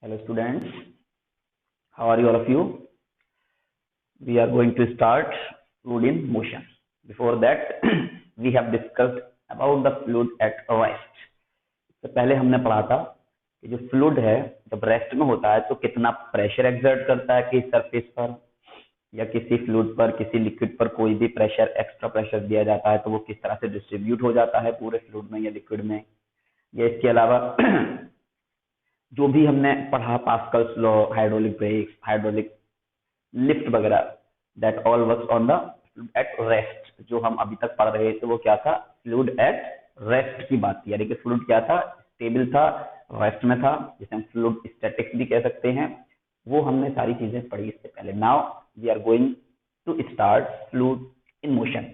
Hello students, how are you all of you? We are going to start fluid in motion. Before that, we have discussed about the fluid at rest. तो पहले हमने पढ़ा था कि जो fluid है जब रेस्ट में होता है तो कितना प्रेशर एक्सर्ट करता है किसी सरफेस पर या किसी फ्लूइड पर, किसी लिक्विड पर कोई भी प्रेशर, एक्स्ट्रा प्रेशर दिया जाता है तो वो किस तरह से डिस्ट्रीब्यूट हो जाता है पूरे फ्लूइड में या लिक्विड में। या इसके अलावा जो भी हमने पढ़ा Pascal's law, hydraulic brakes, hydraulic lift वगैरह, that all works on the at rest. जो हम अभी तक पढ़ रहे थे वो क्या था, फ्लूइड एट रेस्ट की बात थी, यानी कि फ्लूइड क्या था, स्टेबल था, रेस्ट में था, जिसे हम फ्लूइड स्टैटिक्स भी कह सकते हैं। वो हमने सारी चीजें पढ़ी इससे पहले। Now we are going to start fluid in motion.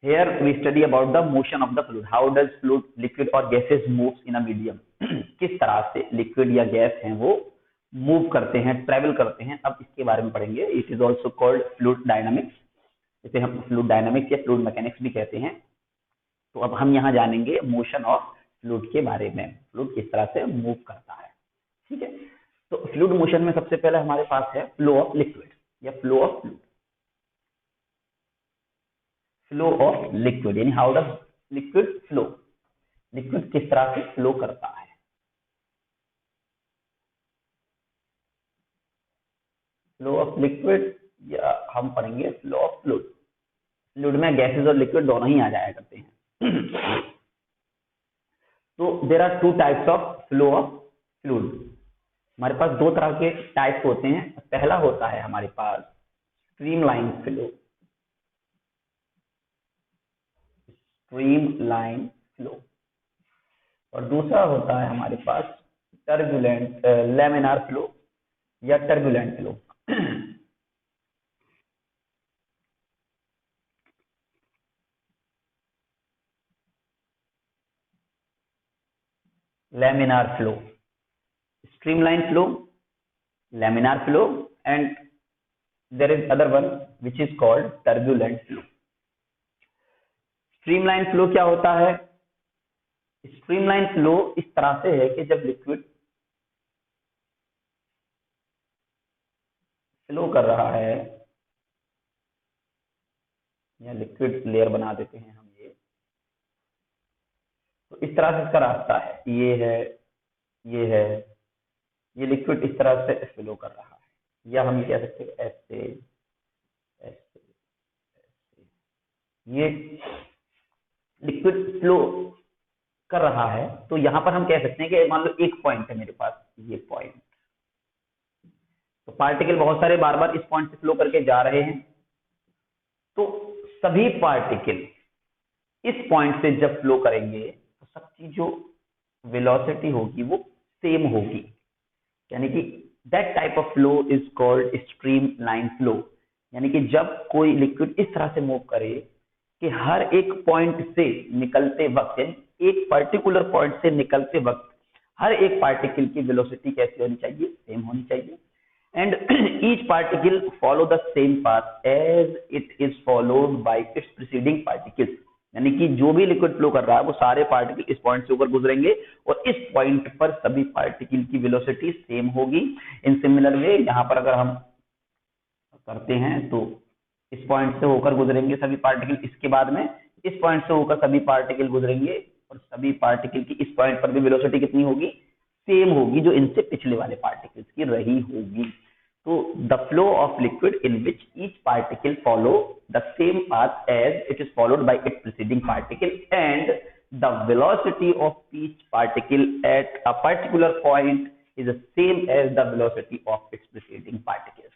Here we study about the motion of the fluid. How does fluid, liquid or gases moves in a medium? किस तरह से लिक्विड या गैस हैं वो मूव करते हैं, travel करते हैं, अब इसके बारे में पढ़ेंगे। It is also called fluid dynamics, इसे हम फ्लूइड डायनामिक्स या फ्लूइड मैकेनिक्स भी कहते हैं। तो अब हम यहाँ जानेंगे मोशन ऑफ फ्लूइड के बारे में, फ्लूइड किस तरह से मूव करता है। ठीक है, तो फ्लूइड मोशन में सबसे पहले हमारे पास है फ्लो ऑफ लिक्विड या flow of fluid. Flow of liquid यानी how does liquid flow, liquid किस तरह से फ्लो करता है। फ्लो ऑफ लिक्विड या हम पढ़ेंगे फ्लो ऑफ फ्लूइड। फ्लूइड में गैसेस और लिक्विड दोनों ही आ जाया करते हैं। तो there are two types of flow of fluid. हमारे पास दो तरह के टाइप्स होते हैं। पहला होता है हमारे पास स्ट्रीमलाइन फ्लो, स्ट्रीमलाइन फ्लो, और दूसरा होता है हमारे पास टर्बुलेंट लैमिनार फ्लो या turbulent flow. Laminar flow, streamline flow, laminar flow, and there is other one which is called turbulent flow. Streamline flow क्या होता है? Streamline flow इस तरह से है कि जब लिक्विड फ्लो कर रहा है, या लिक्विड लेयर बना देते हैं हम तो इस तरह से इसका रास्ता है, ये है, ये है, ये लिक्विड इस तरह से फ्लो कर रहा है, या हम ये कह सकते हैं ऐसे ऐसे ऐसे, ये लिक्विड फ्लो कर रहा है। तो यहां पर हम कह सकते हैं कि मान लो एक पॉइंट है मेरे पास, ये पॉइंट, तो पार्टिकल बहुत सारे बार बार इस पॉइंट से फ्लो करके जा रहे हैं, तो सभी पार्टिकल इस पॉइंट से जब फ्लो करेंगे तो सबकी जो वेलोसिटी होगी वो सेम होगी, यानी कि that type of flow is called stream line flow. यानी कि जब कोई लिक्विड इस तरह से मूव करे कि हर एक पॉइंट से निकलते वक्त, एक पर्टिकुलर पॉइंट से निकलते वक्त हर एक पार्टिकल की वेलोसिटी कैसी होनी चाहिए, सेम होनी चाहिए, and each particle follow the same path as it is followed by its preceding particles. यानी कि जो भी लिक्विड फ्लो कर रहा है वो सारे पार्टिकल इस पॉइंट से होकर गुजरेंगे और इस पॉइंट पर सभी पार्टिकल की वेलोसिटी सेम होगी। इन सिमिलर वे यहाँ पर अगर हम करते हैं तो इस पॉइंट से होकर गुजरेंगे सभी पार्टिकल, इसके बाद में इस पॉइंट से होकर सभी पार्टिकल गुजरेंगे और सभी पार्टिकल की इस पॉइंट पर भी वेलोसिटी कितनी होगी, सेम होगी, जो इनसे पिछले वाले पार्टिकल्स की रही होगी। So the flow of liquid in which each particle follow the same path as it is followed by its preceding particle, and the velocity of each particle at a particular point is the same as the velocity of its preceding particles.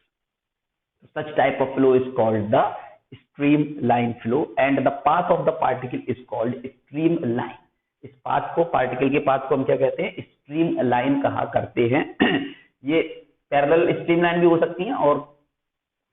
Such type of flow is called the streamline flow, and the path of the particle is called streamline. इस path को, particle के path को हम क्या कहते हैं, stream line कहा करते हैं। ये पैरेलल स्ट्रीमलाइन भी हो सकती हैं और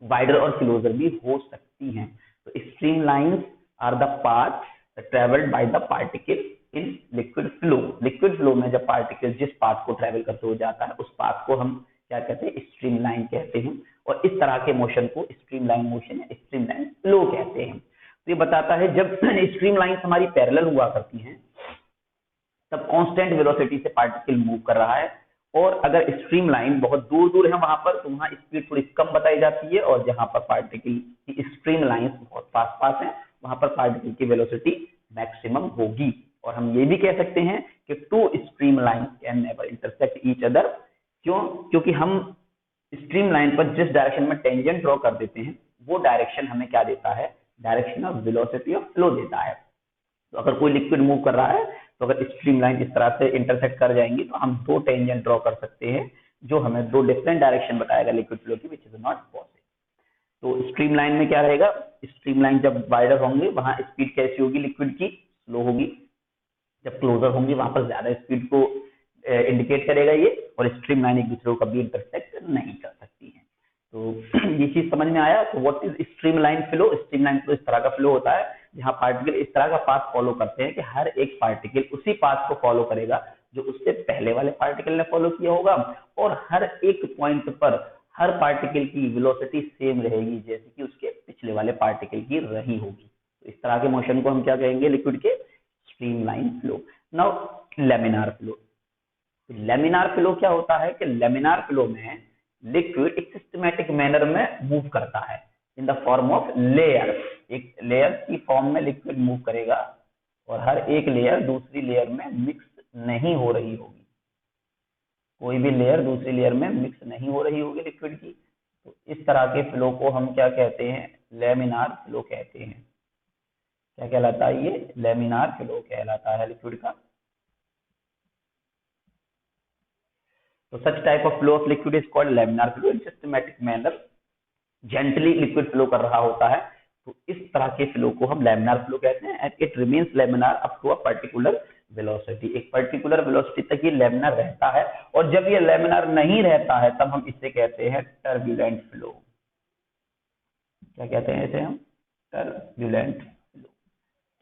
वाइडर और क्लोजर भी हो सकती हैं। तो streamlines are the path travelled by the particle in liquid flow. Liquid flow में जब पार्टिकल जिस पाथ को ट्रेवल करते हुए जाता है उस पाथ को हम क्या कहते हैं, स्ट्रीम लाइन कहते हैं, और इस तरह के मोशन को स्ट्रीम लाइन मोशन या स्ट्रीम लाइन फ्लो कहते हैं। तो ये बताता है जब स्ट्रीम लाइन हमारी पैरेलल हुआ करती हैं तब कांस्टेंट वेलोसिटी से पार्टिकल मूव कर रहा है और अगर स्ट्रीम लाइन बहुत दूर दूर है वहां पर, तो वहां स्पीड थोड़ी कम बताई जाती है, और जहां पर पार्टिकल की स्ट्रीम लाइंस बहुत पास पास है वहां पर पार्टिकल की वेलोसिटी मैक्सिमम होगी। और हम ये भी कह सकते हैं कि two streamline can never intersect each other. क्यों? क्योंकि हम स्ट्रीम लाइन पर जिस डायरेक्शन में टेंजेंट ड्रॉ कर देते हैं वो डायरेक्शन हमें क्या देता है, direction of velocity of flow देता है। तो अगर कोई लिक्विड मूव कर रहा है, तो अगर स्ट्रीम लाइन इस तरह से इंटरसेक्ट कर जाएंगी, तो हम दो टेंजेंट ड्रॉ कर सकते हैं जो हमें दो डिफरेंट डायरेक्शन बताएगा लिक्विड फ्लो की, विच इज नॉट पॉसिबल। तो स्ट्रीम लाइन में क्या रहेगा, स्ट्रीम लाइन जब वाइडर होंगे वहां स्पीड कैसी होगी लिक्विड की, स्लो होगी। जब क्लोजर होंगी वहां पर ज्यादा स्पीड को इंडिकेट करेगा ये, और स्ट्रीम लाइन एक दूसरे को कभी इंटरसेक्ट नहीं कर सकती है। तो ये चीज समझ में आया। तो what is stream line flow? Stream line flow इस तरह का फ्लो होता है जहां पार्टिकल इस तरह का पाथ फॉलो करते हैं कि हर एक पार्टिकल उसी पाथ को फॉलो करेगा जो उससे पहले वाले पार्टिकल ने फॉलो किया होगा, और हर एक पॉइंट पर हर पार्टिकल की वेलोसिटी सेम रहेगी जैसे कि उसके पिछले वाले पार्टिकल की रही होगी। तो इस तरह के मोशन को हम क्या कहेंगे, लिक्विड के stream line flow. Now laminar flow. Laminar flow क्या होता है कि लेमिनार फ्लो में लिक्विड एक सिस्टमैटिक मैनर में मूव करता है in the form of layer. एक लेयर की फॉर्म में लिक्विड मूव करेगा, और हर एक लेयर दूसरी लेयर में मिक्स नहीं हो रही होगी। कोई भी लेयर दूसरी लेयर में मिक्स नहीं हो रही होगी लिक्विड की। तो इस तरह के फ्लो को हम क्या कहते हैं, लेमिनार फ्लो कहते हैं। क्या कहलाता है ये? लेमिनार फ्लो कहलाता है लिक्विड का। तो such type of flow of liquid is called laminar flow in systematic manner. Gently liquid flow कर रहा होता है, तो इस तरह के फ्लो को हम लेमिनार फ्लो कहते हैं। And it remains laminar up to a particular velocity. एक पर्टिकुलर वेलोसिटी तक ये लेमिनार रहता है, और जब ये लेमिनार नहीं रहता है तब हम इसे कहते हैं टर्बुलेंट फ्लो। क्या कहते हैं इसे हम? Turbulent flow.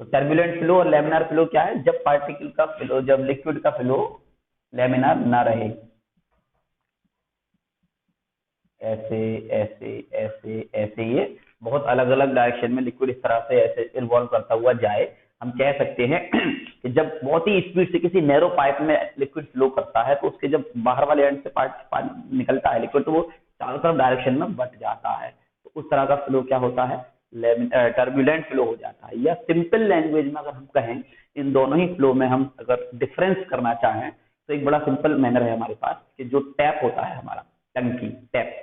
तो टर्बुलेंट फ्लो और लेमिनार फ्लो क्या है? जब पार्टिकल का फ्लो, जब लिक्विड का फ्लो लेमिनार ना रहे, ऐसे ऐसे ऐसे ऐसे ये बहुत अलग अलग डायरेक्शन में लिक्विड इस तरह से ऐसे इन्वॉल्व करता हुआ जाए, हम कह सकते हैं कि जब बहुत ही स्पीड से किसी नैरो पाइप में लिक्विड फ्लो करता है, तो उसके जब बाहर वाले एंड से पार्ट निकलता है लिक्विड, तो वो चारों तरफ डायरेक्शन में बट जाता है। तो उस तरह का फ्लो क्या होता है? टर्बुलेंट फ्लो हो जाता है। या सिंपल लैंग्वेज में अगर हम कहें, इन दोनों ही फ्लो में हम अगर डिफरेंस करना चाहें, तो एक बड़ा सिंपल मैनर है हमारे पास कि जो टैप होता है हमारा, टंकी टैप,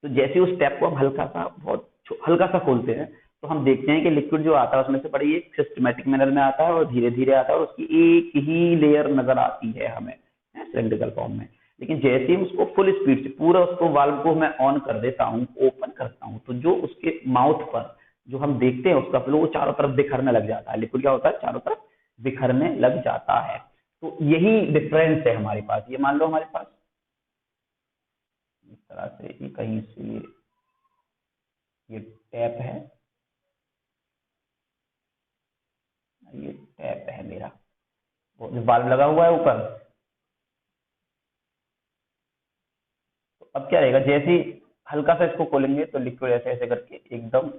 तो जैसे उस टैप को हम हल्का सा, बहुत हल्का सा खोलते हैं, तो हम देखते हैं कि लिक्विड जो आता है उसमें से बड़ी एक सिस्टमैटिक मैनर में आता है और धीरे धीरे आता है, और उसकी एक ही लेयर नजर आती है हमें सिलेंड्रिकल फॉर्म में। लेकिन जैसे ही उसको फुल स्पीड से पूरा उसको वाल्व को मैं ऑन कर देता हूँ, ओपन करता हूँ, तो जो उसके माउथ पर जो हम देखते हैं उसका फ्लो, वो चारों तरफ बिखरने लग जाता है। लिक्विड क्या होता है? चारों तरफ बिखरने लग जाता है। तो यही डिफरेंस है हमारे पास। ये मान लो हमारे पास इस तरह से ये कहीं से ये टैप है, ये टैप है मेरा, वो वाल्व लगा हुआ है ऊपर। तो अब क्या रहेगा, जैसे ही हल्का सा इसको खोलेंगे तो लिक्विड ऐसे ऐसे करके एकदम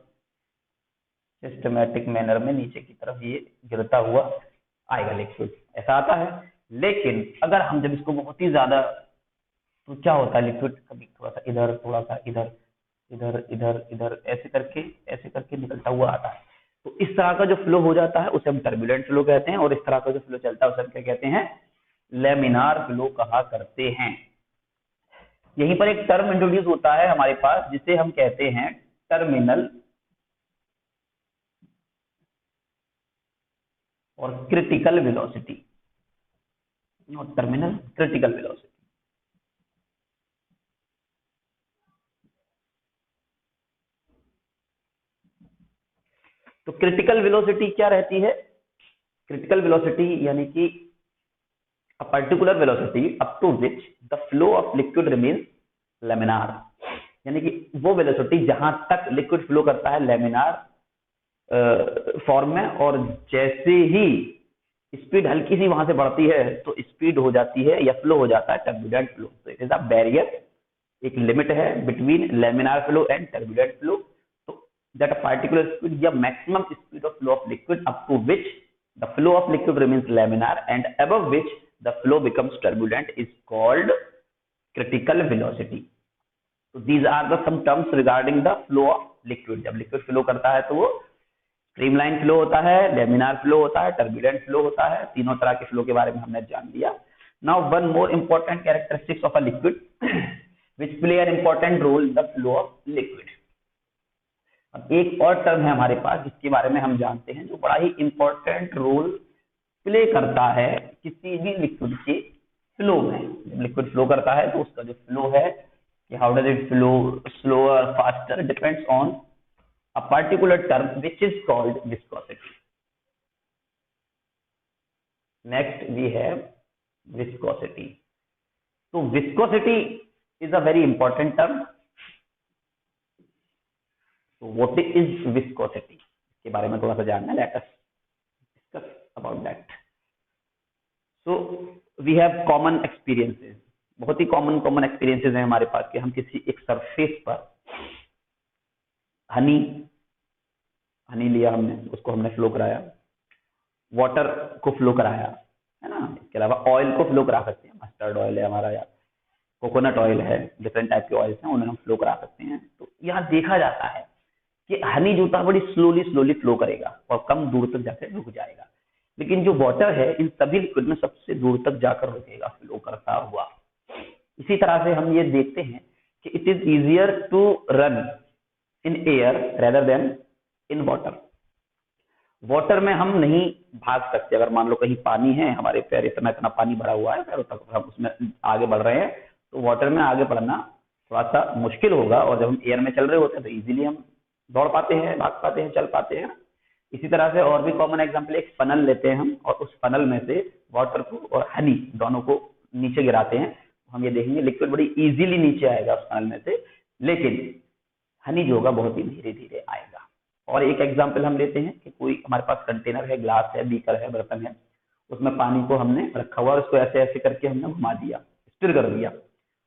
सिस्टमैटिक मैनर में नीचे की तरफ ये गिरता हुआ आएगा लिक्विड, ऐसा आता है। लेकिन अगर हम जब इसको बहुत ही ज्यादा, तो क्या होता है, लिक्विड कभी थोड़ा सा इधर, थोड़ा सा इधर, इधर इधर इधर ऐसे करके निकलता हुआ आता है। तो इस तरह का जो फ्लो हो जाता है उसे हम टर्बुलेंट फ्लो कहते हैं, और इस तरह का जो फ्लो चलता है उसे हम क्या कहते हैं? लेमिनार फ्लो कहा करते हैं। यहीं पर एक टर्म इंट्रोड्यूस होता है हमारे पास जिसे हम कहते हैं टर्मिनल और critical velocity, not terminal, critical velocity. तो क्रिटिकल वेलोसिटी क्या रहती है? क्रिटिकल वेलोसिटी यानी कि a particular velocity up to which the flow of liquid remains laminar, यानी कि वो वेलोसिटी जहां तक लिक्विड फ्लो करता है लेमिनार फॉर्म में, और जैसे ही स्पीड हल्की सी वहां से बढ़ती है तो स्पीड हो जाती है या फ्लो हो जाता है टर्बुलेंट फ्लो। तो इट इज अ बैरियर, एक लिमिट है between laminar flow and turbulent flow. तो दैट अ पार्टिकुलर स्पीड या maximum speed of flow of liquid up to which the flow of liquid remains laminar and above which the flow becomes turbulent is called critical velocity. So these are the some terms regarding the flow of liquid. जब liquid flow करता है तो वो streamline flow होता है, laminar flow होता है, turbulent flow होता है। तीनों तरह के फ्लो के बारे में हमने जान लिया। Now one more important characteristics of a liquid which play an important role in the flow of liquid. अब एक और टर्म है हमारे पास जिसके बारे में हम जानते हैं, जो बड़ा ही इंपॉर्टेंट रोल प्ले करता है किसी भी लिक्विड के फ्लो में। जब लिक्विड फ्लो करता है तो उसका जो फ्लो है कि how does it flow, slower, faster, depends on a particular term which is called viscosity. Next we have viscosity. So viscosity is a very important term. So what is viscosity? इसके बारे में थोड़ा सा जानना है। Let us discuss about that. So we have common experiences. बहुत ही common experiences हैं हमारे पास कि हम किसी एक सरफेस पर हनी लिया हमने, उसको हमने फ्लो कराया, वाटर को फ्लो कराया, है ना। इसके अलावा ऑयल को फ्लो करा सकते हैं, मस्टर्ड ऑयल है हमारा या कोकोनट ऑयल है, डिफरेंट टाइप के ऑयल्स हैं, उन्हें हम फ्लो करा सकते हैं। तो यहाँ देखा जाता है कि हनी जो होता है बड़ी स्लोली फ्लो करेगा और कम दूर तक जाकर रुक जाएगा, लेकिन जो वाटर है इन सभी लिक्विड में सबसे दूर तक जाकर रुकेगा फ्लो करता हुआ। इसी तरह से हम ये देखते हैं कि it is easier to run in air rather than in water. Water में हम नहीं भाग सकते। अगर मान लो कहीं पानी है, हमारे पैर इतना पानी भरा हुआ है पैरों तक, हम उसमें आगे बढ़ रहे हैं, तो वाटर में आगे बढ़ना थोड़ा सा मुश्किल होगा। और जब हम एयर में चल रहे होते हैं तो इजीली हम दौड़ पाते हैं, भाग पाते हैं, चल पाते हैं। इसी तरह से और भी कॉमन एग्जाम्पल, एक फनल लेते हैं हम और उस फनल में से वाटर को और हनी दोनों को नीचे गिराते हैं। हम ये देखेंगे लिक्विड बड़ी इजीली नीचे आएगा उस फनल में से, लेकिन हनी जो होगा बहुत ही धीरे धीरे आएगा। और एक एग्जांपल हम लेते हैं कि कोई हमारे पास कंटेनर है, ग्लास है, बीकर है, बर्तन है, उसमें पानी को हमने रखा हुआ और उसको ऐसे ऐसे करके हमने घुमा दिया, स्टिर कर दिया,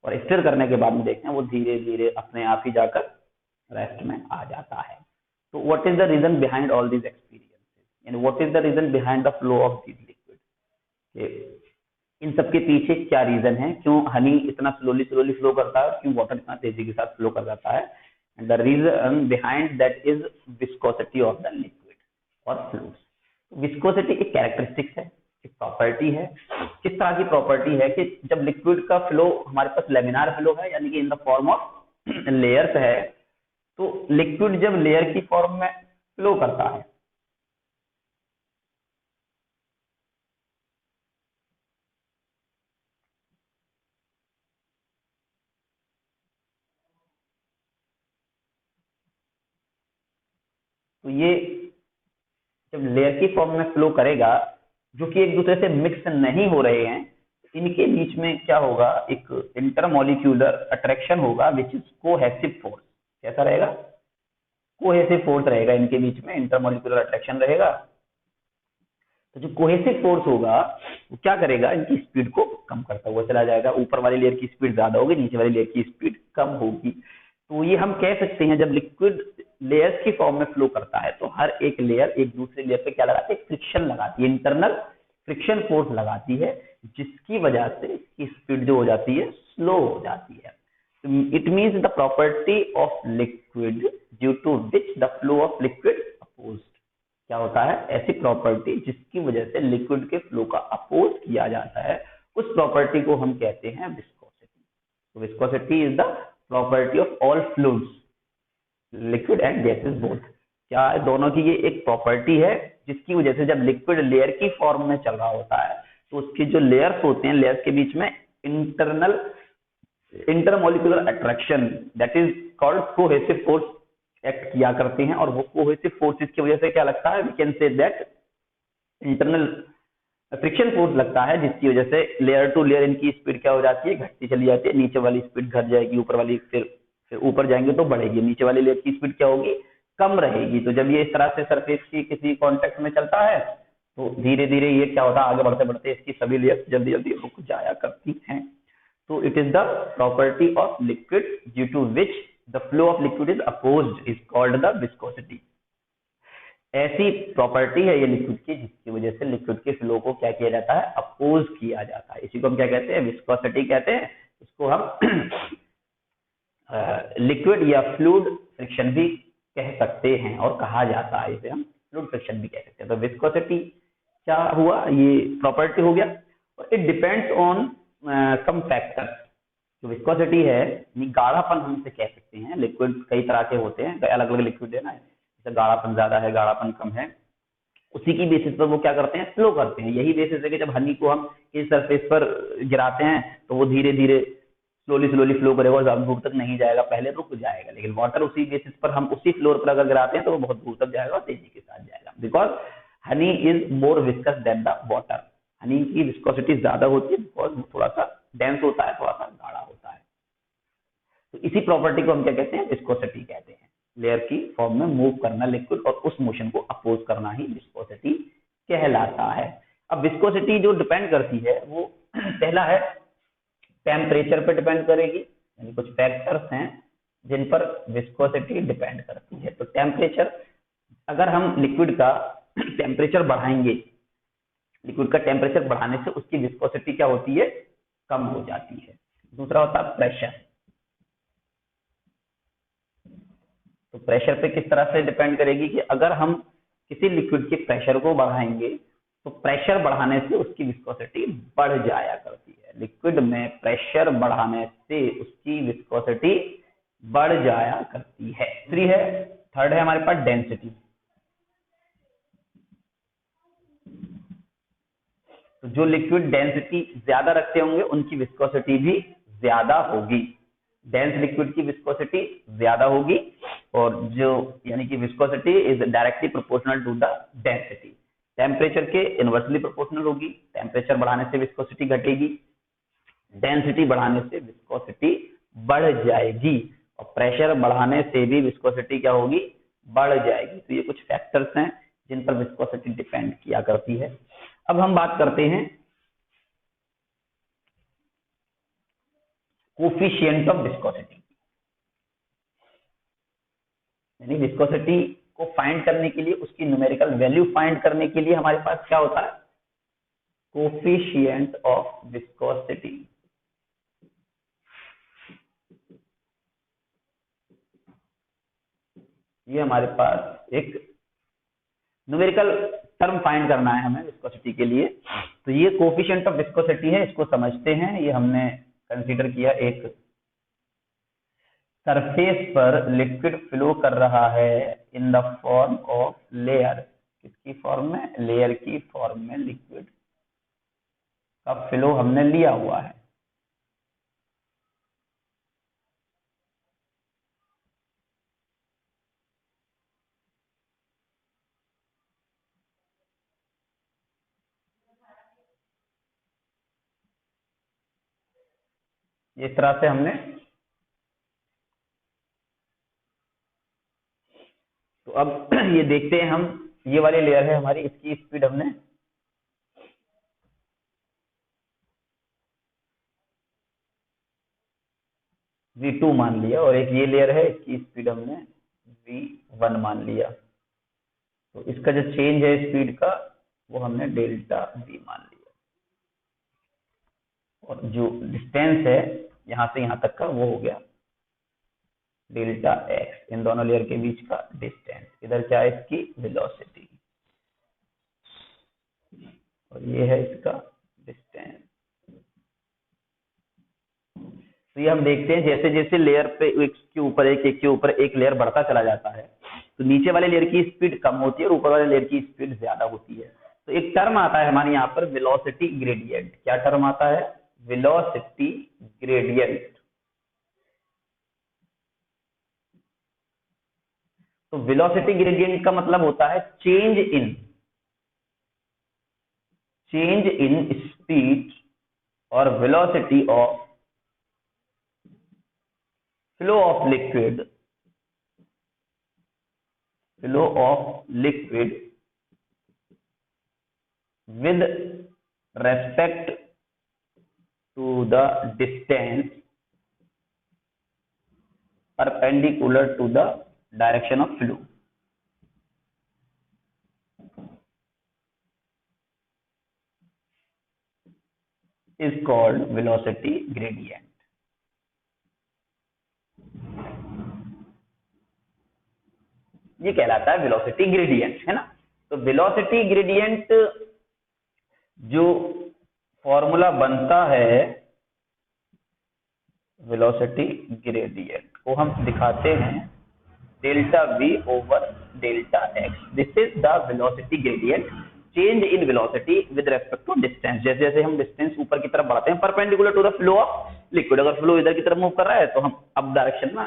और स्टिर करने के बाद में देखते हैं वो धीरे धीरे अपने आप ही जाकर रेस्ट में आ जाता है। तो what is the reason behind all these experiences and what is the reason behind the flow of this liquid? इन सबके पीछे क्या रीजन है, क्यों हनी इतना स्लोली फ्लो करता है, क्यों वाटर इतना तेजी के साथ फ्लो कर जाता है? And the reason behind that is viscosity of the liquid or fluids. Viscosity एक कैरेक्टरिस्टिक्स है, एक प्रॉपर्टी है। किस तरह की प्रॉपर्टी है कि जब लिक्विड का फ्लो हमारे पास लेमिनार फ्लो है, यानी कि in the form of layers है, तो लिक्विड जब लेयर की फॉर्म में फ्लो करता है तो ये जब लेयर की फॉर्म में फ्लो करेगा, जो कि एक दूसरे से मिक्स नहीं हो रहे हैं, इनके बीच में क्या होगा, एक इंटरमॉलिक्यूलर अट्रैक्शन होगा विच इज कोहेसिव फोर्स। कैसा रहेगा? कोहेसिव फोर्स रहेगा इनके बीच में, इंटरमॉलिक्यूलर अट्रैक्शन रहेगा। तो जो कोहेसिव फोर्स होगा वो क्या करेगा, इनकी स्पीड को कम करता हुआ चला जाएगा। ऊपर वाली लेयर की स्पीड ज्यादा होगी, नीचे वाली लेयर की स्पीड कम होगी। तो ये हम कह सकते हैं जब लिक्विड लेयर्स की फॉर्म में फ्लो करता है तो हर एक लेयर एक दूसरे लेयर पे क्या लगाती है, फ्रिक्शन लगाती है, इंटरनल फ्रिक्शन फोर्स लगाती है, जिसकी वजह से इसकी स्पीड जो हो जाती है स्लो हो जाती है। It means the property of liquid due to which the flow of liquid opposed. क्या होता है? ऐसी प्रॉपर्टी जिसकी वजह से लिक्विड के फ्लो का अपोज किया जाता है, उस प्रॉपर्टी को हम कहते हैं विस्कोसिटी। तो viscosity is the property of all fluids, liquid and gases both. क्या है? दोनों की ये एक प्रॉपर्टी है जिसकी वजह से जब लिक्विड लेयर की फॉर्म में चल रहा होता है तो उसकी जो लेयर्स होते हैं, लेयर्स के बीच में intermolecular attraction that is called cohesive force act किया करते हैं। और वो कोहेसिव फोर्सेस की वजह से क्या लगता है, we can say that internal friction force लगता है, जिसकी वजह से लेयर टू लेयर इनकी स्पीड क्या हो जाती है, घटती चली जाती है। नीचे वाली स्पीड घट जाएगी, ऊपर वाली फिर ऊपर जाएंगे तो बढ़ेगी, नीचे वाली लेयर की स्पीड क्या होगी, कम रहेगी। तो जब ये इस तरह से सरफेस की किसी कांटेक्ट में चलता है तो धीरे धीरे ये क्या होता है, आगे बढ़ते बढ़ते इसकी सभी लेयर्स जल्दी जल्दी रुक जाया करती हैं। तो it is the property of liquid due to which the flow of liquid is opposed is called the viscosity. ऐसी प्रॉपर्टी है ये लिक्विड की जिसकी वजह से लिक्विड के फ्लो को क्या किया जाता है, अपोज किया जाता है। इसी को हम क्या कहते हैं, विस्कोसिटी कहते हैं। इसको हम लिक्विड या फ्लूइड फ्रिक्शन भी कह सकते हैं और कहा जाता है, इसे हम फ्लूइड फ्रिक्शन भी कह सकते हैं। तो विस्कोसिटी क्या हुआ, ये प्रॉपर्टी हो गया। और it depends on some factors. जो विस्कोसिटी है गाढ़ापन हम इसे कह सकते हैं। लिक्विड कई तरह के होते हैं, अलग अलग लिक्विड है ना, जैसे गाढ़ापन ज्यादा है, गाढ़ापन कम है, उसी की बेसिस पर वो क्या करते हैं, फ्लो करते हैं। यही बेसिस है कि जब हनी को हम इस सरफेस पर गिराते हैं तो वो धीरे धीरे स्लोली स्लोली फ्लो करेगा और ज्यादा दूर तक नहीं जाएगा, पहले रुक जाएगा। लेकिन वाटर उसी बेसिस पर हम उसी फ्लोर पर अगर गिराते हैं तो वो बहुत दूर तक जाएगा और तेजी के साथ जाएगा, because honey is more viscous than the water. Honey की विस्कोसिटी ज्यादा होती है बिकॉज वो थोड़ा सा डेंस होता है, थोड़ा सा गाढ़ा होता है। तो इसी प्रॉपर्टी को हम क्या कहते हैं, विस्कोसिटी कहते हैं। लेयर की फॉर्म में मूव करना लिक्विड और उस मोशन को अपोज करना ही विस्कोसिटी कहलाता है। अब विस्कोसिटी जो डिपेंड करती है वो पहला है टेम्परेचर पे डिपेंड करेगी, यानी कुछ फैक्टर्स हैं जिन पर विस्कोसिटी डिपेंड करती है। तो टेम्परेचर, अगर हम लिक्विड का टेम्परेचर बढ़ाएंगे, लिक्विड का टेम्परेचर बढ़ाने से उसकी विस्कोसिटी क्या होती है, कम हो जाती है। दूसरा होता है प्रेशर। तो प्रेशर पे किस तरह से डिपेंड करेगी कि अगर हम किसी लिक्विड के प्रेशर को बढ़ाएंगे तो प्रेशर बढ़ाने से उसकी विस्कोसिटी बढ़ जाया करती है। लिक्विड में प्रेशर बढ़ाने से उसकी विस्कोसिटी बढ़ जाया करती है। थर्ड है हमारे पास डेंसिटी। तो जो लिक्विड डेंसिटी ज्यादा रखते होंगे उनकी विस्कोसिटी भी ज्यादा होगी। डेंस लिक्विड की विस्कोसिटी ज्यादा होगी और जो यानी कि viscosity is directly proportional to the density. Temperature के इनवर्सली प्रोपोर्शनल होगी। टेम्परेचर बढ़ाने से विस्कोसिटी घटेगी, डेंसिटी बढ़ाने से विस्कोसिटी बढ़ जाएगी, और प्रेशर बढ़ाने से भी विस्कोसिटी क्या होगी, बढ़ जाएगी। तो ये कुछ फैक्टर्स हैं जिन पर विस्कोसिटी डिपेंड किया करती है। अब हम बात करते हैं कोफिशिएंट ऑफ विस्कोसिटी, यानी विस्कोसिटी को फाइंड करने के लिए, उसकी न्यूमेरिकल वैल्यू फाइंड करने के लिए हमारे पास क्या होता है, कोफिशिएंट ऑफ विस्कोसिटी। ये हमारे पास एक न्यूमेरिकल टर्म फाइंड करना है हमें विस्कोसिटी के लिए। तो ये कोफिशिएंट ऑफ विस्कोसिटी है, इसको समझते हैं। ये हमने कंसीडर किया, एक सरफेस पर लिक्विड फ्लो कर रहा है in the form of layer. किसकी फॉर्म में, लेयर की फॉर्म में लिक्विड का फ्लो हमने लिया हुआ है। इस तरह से हमने, तो अब ये देखते हैं हम, ये वाली लेयर है हमारी, इसकी स्पीड हमने v2 मान लिया, और एक ये लेयर है, इसकी स्पीड हमने v1 मान लिया। तो इसका जो चेंज है स्पीड का वो हमने डेल्टा v मान लिया, और जो डिस्टेंस है यहां से यहां तक का वो हो गया डेल्टा x। इन दोनों लेयर के बीच का डिस्टेंस, इधर क्या है, इसकी वेलोसिटी, और ये है इसका डिस्टेंस। तो ये हम देखते हैं जैसे जैसे लेयर पे एक के ऊपर एक के ऊपर एक लेयर बढ़ता चला जाता है, तो नीचे वाले लेयर की स्पीड कम होती है और ऊपर वाले लेयर की स्पीड ज्यादा होती है। तो एक टर्म आता है हमारे यहाँ पर वेलोसिटी ग्रेडियंट। क्या टर्म आता है, वेलोसिटी ग्रेडियंट। तो वेलोसिटी ग्रेडियंट का मतलब होता है चेंज इन स्पीड और velocity of flow of liquid with respect to the distance perpendicular to the direction of flow। Is called velocity gradient. ये कहलाता है वेलोसिटी ग्रेडियंट, है ना। तो वेलोसिटी ग्रेडियंट जो फॉर्मूला बनता है वेलोसिटी ग्रेडियंट को हम दिखाते हैं delta V over delta X. This is the velocity gradient, change in velocity with respect to distance. जैसे जैसे हम डिस्टेंस ऊपर की तरफ बढ़ाते हैं perpendicular to the flow of liquid, अगर फ्लो इधर की तरफ मूव कर रहा है तो हम अप डायरेक्शन में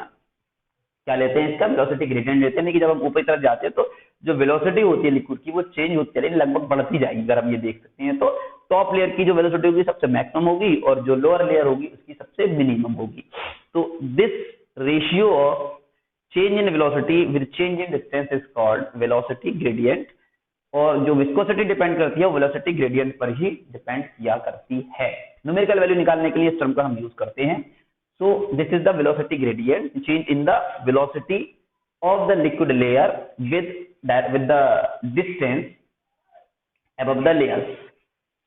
क्या लेते हैं, इसका वेलोसिटी ग्रेडियंट लेते हैं। कि जब हम ऊपर की तरफ जाते हैं तो जो वेलोसिटी होती है लिक्विड की वो चेंज होती है, लगभग बढ़ती जाएगी। अगर हम ये देख सकते हैं तो टॉप लेयर की जो वेलोसिटी होगी सबसे मैक्सिमम होगी और जो लोअर लेयर होगी उसकी सबसे मिनिमम होगी। तो this ratio of change in velocity with change in distance is called velocity gradient. और जो विस्कोसिटी डिपेंड करती है वो वेलोसिटी ग्रेडियंट पर ही डिपेंड किया करती है। न्यूमेरिकल वैल्यू निकालने के लिए इस टर्म का हम यूज करते हैं। So this is the velocity gradient, change in the velocity of the liquid layer with the distance above the layers.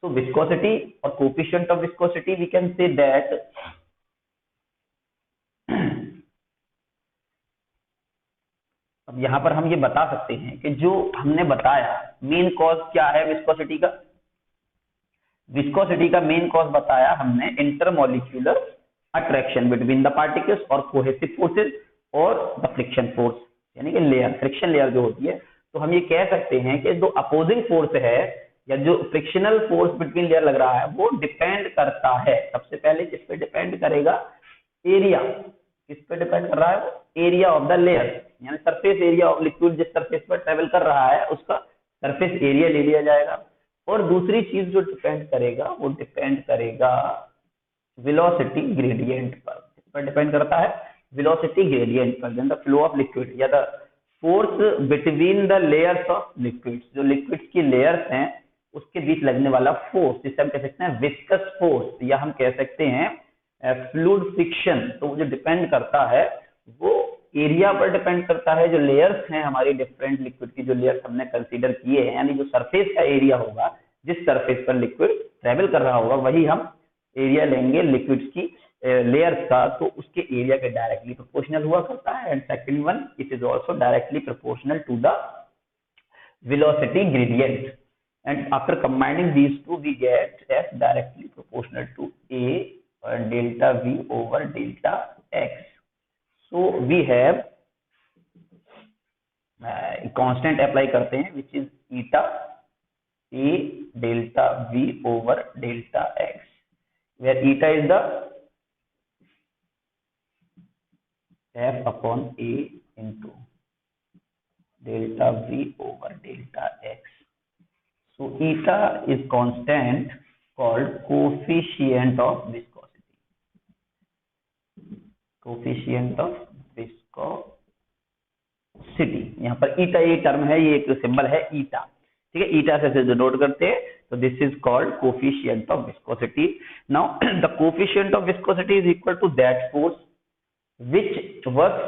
So viscosity or coefficient of viscosity, we can say that अब यहाँ पर हम ये बता सकते हैं कि जो हमने बताया मेन कॉज क्या है विस्कोसिटी का। विस्कोसिटी का मेन कॉज बताया हमने intermolecular attraction between the particles और कोहेसिव फोर्सेस और द फ्रिक्शन फोर्स, यानी कि लेयर फ्रिक्शन लेयर जो होती है। तो हम ये कह सकते हैं कि जो अपोजिंग फोर्स है या जो फ्रिक्शनल फोर्स बिटवीन लेयर लग रहा है वो डिपेंड करता है सबसे पहले किस पे डिपेंड करेगा, एरिया। किस पे डिपेंड कर रहा है वो, एरिया ऑफ द लेयर, यानी सरफेस एरिया ऑफ लिक्विड जिस सरफेस पर ट्रेवल कर रहा है उसका सरफेस एरिया ले लिया जाएगा। और दूसरी चीज जो डिपेंड करेगा वो डिपेंड करेगा वेलोसिटी ग्रेडियंट पर। इस पर डिपेंड करता है वेलोसिटी ग्रेडियंट पर, द फ्लो ऑफ लिक्विड या the force between the layers of liquids. जो लिक्विड्स की लेयर्स हैं उसके बीच लगने वाला फोर्स जिसे हम कह सकते हैं विस्कस फोर्स या हम कह सकते हैं फ्लूइड फ्रिक्शन। तो जो डिपेंड करता है वो एरिया पर डिपेंड करता है। जो लेयर्स हैं हमारी डिफरेंट लिक्विड की, जो लेयर्स हमने कंसीडर किए हैं, यानी जो सरफेस का एरिया होगा जिस सरफेस पर लिक्विड ट्रेवल कर रहा होगा वही हम एरिया लेंगे लिक्विड्स की लेयर्स का, तो उसके एरिया के डायरेक्टली प्रोपोर्शनल हुआ करता है। And second one, it is also directly proportional to the velocity gradient. And after combining these two we get F directly proportional to A delta V over delta X. So we have constant apply करते हैं which is eta A delta V over delta X, where eta is the f upon a into delta v over delta x. So eta is constant called coefficient of viscosity. Coefficient of viscosity, यहाँ पर eta ये term है, ये एक symbol है eta, ठीक है। ईटा से डिनोट करते हैं, तो this is called coefficient of viscosity. Now the coefficient of viscosity is equal to that force which works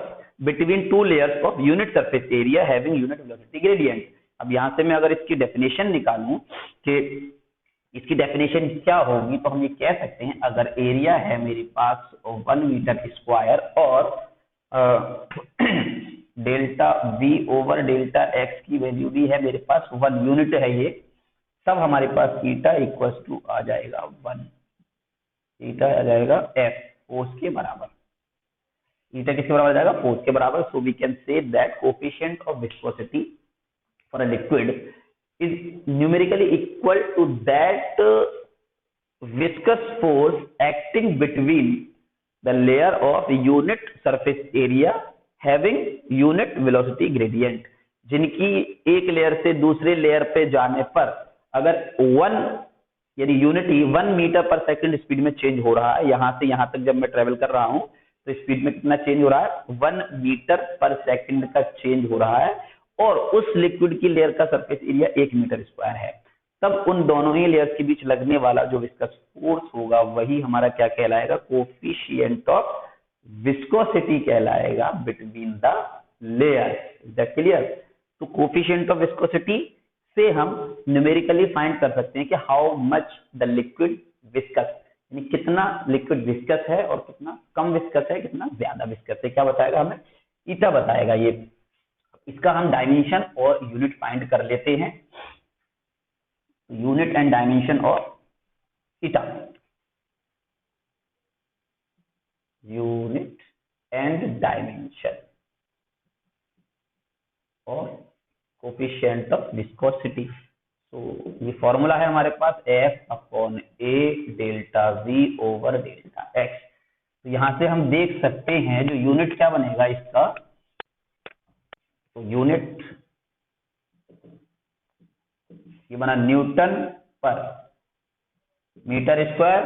between two layers of unit surface area having unit velocity gradient. अब यहां से मैं अगर इसकी डेफिनेशन निकालूं कि इसकी डेफिनेशन क्या होगी, तो हम ये कह सकते हैं अगर एरिया है मेरे पास 1 मीटर स्क्वायर और delta V over delta x की वैल्यू भी है मेरे पास 1 यूनिट है ये, तब हमारे पास ईटा इक्वल्स टू आ जाएगा 1, ईटा आ जाएगा एफ फोर्स के बराबर। ईटा किसके बराबर आ जाएगा, फोर्स के बराबर। So we can say that coefficient of viscosity for a liquid is numerically equal to that viscous force acting between the layer of unit surface area having unit velocity gradient. जिनकी एक layer से दूसरे layer पे जाने पर अगर 1 यानी unit 1 metre per second speed में चेंज हो रहा है, यहां से यहां तक जब मैं ट्रेवल कर रहा हूं तो स्पीड में कितना चेंज हो रहा है, 1 मीटर पर सेकंड का चेंज हो रहा है, और उस लिक्विड की लेयर का सरफेस एरिया 1 मीटर स्क्वायर है, तब उन दोनों ही लेयर्स के बीच लगने वाला जो विस्कस फोर्स होगा वही हमारा क्या कहलाएगा, कोफिशिएंट ऑफ विस्कोसिटी कहलाएगा between the layer. Is that clear? तो कोफिशिएंट ऑफ विस्कोसिटी से हम न्यूमेरिकली फाइंड कर सकते हैं कि how much the liquid viscous, कितना लिक्विड विस्कस है और कितना कम विस्कस है, कितना ज्यादा विस्कस है, क्या बताएगा हमें, ईटा बताएगा ये। इसका हम डायमेंशन और यूनिट फाइंड कर लेते हैं, unit and dimension of eta, unit and dimension और कोफिशिएंट ऑफ विस्कोसिटी। तो ये फॉर्मूला है हमारे पास F/A delta V over delta X। तो यहां से हम देख सकते हैं जो यूनिट क्या बनेगा इसका, तो यूनिट ये बना newton per metre square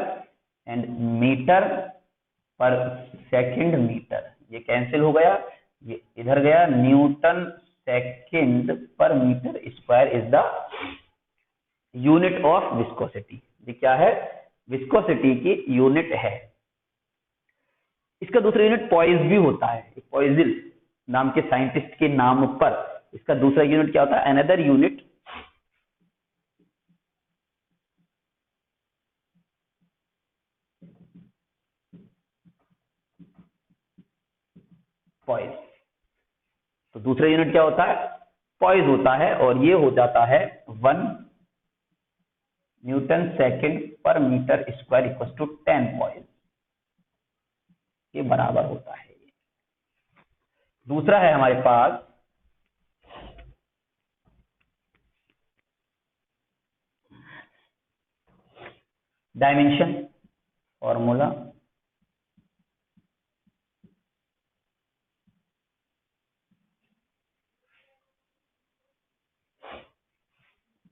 and metre per second metre, ये कैंसिल हो गया, ये इधर गया, newton second per metre square is the unit of viscosity. ये क्या है, विस्कोसिटी की यूनिट है। इसका दूसरा यूनिट पॉइस भी होता है, पॉइसिल नाम के साइंटिस्ट के नाम पर इसका दूसरा यूनिट क्या होता है, अनदर यूनिट पॉइस। तो दूसरा यूनिट क्या होता है, पॉइस होता है, और ये हो जाता है 1 newton second per metre square equal to 10 poise के बराबर होता है। दूसरा है हमारे पास डायमेंशन फॉर्मूला,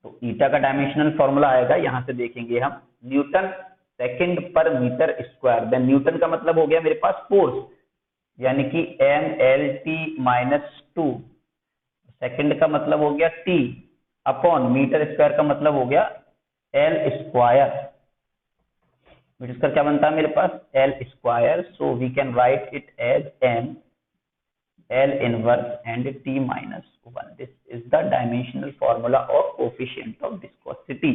तो ईटा का डायमेंशनल फॉर्मूला आएगा, यहां से देखेंगे हम, Newton second per metre square, then Newton का मतलब हो गया मेरे पास फोर्स, यानी कि MLT-2, सेकंड का मतलब हो गया T अपॉन मीटर स्क्वायर का मतलब हो गया L स्क्वायर। मीटर स्क्वायर क्या बनता है मेरे पास, L square, so we can write it as M L inverse and T-1। This is the dimensional formula of coefficient of viscosity.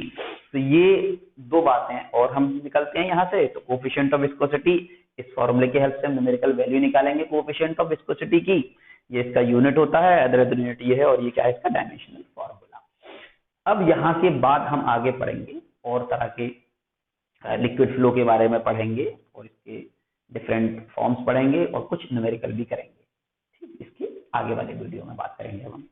तो ये दो बातें और हम निकलते हैं यहाँ से। तो कोफिशिएंट ऑफ विस्कोसिटी, इस फॉर्मूले की हेल्प से हम न्यूमेरिकल वैल्यू निकालेंगे कोफिशिएंट ऑफ विस्कोसिटी की, ये इसका यूनिट होता है, अदर यूनिट ये है, और ये क्या है इसका डायमेंशनल फॉर्मूला। अब यहाँ के बाद हम आगे पढ़ेंगे और तरह के लिक्विड फ्लो के बारे में पढ़ेंगे, और इसके डिफरेंट फॉर्म्स पढ़ेंगे और कुछ न्यूमेरिकल भी करेंगे। इसके आगे वाले वीडियो में बात करेंगे हम।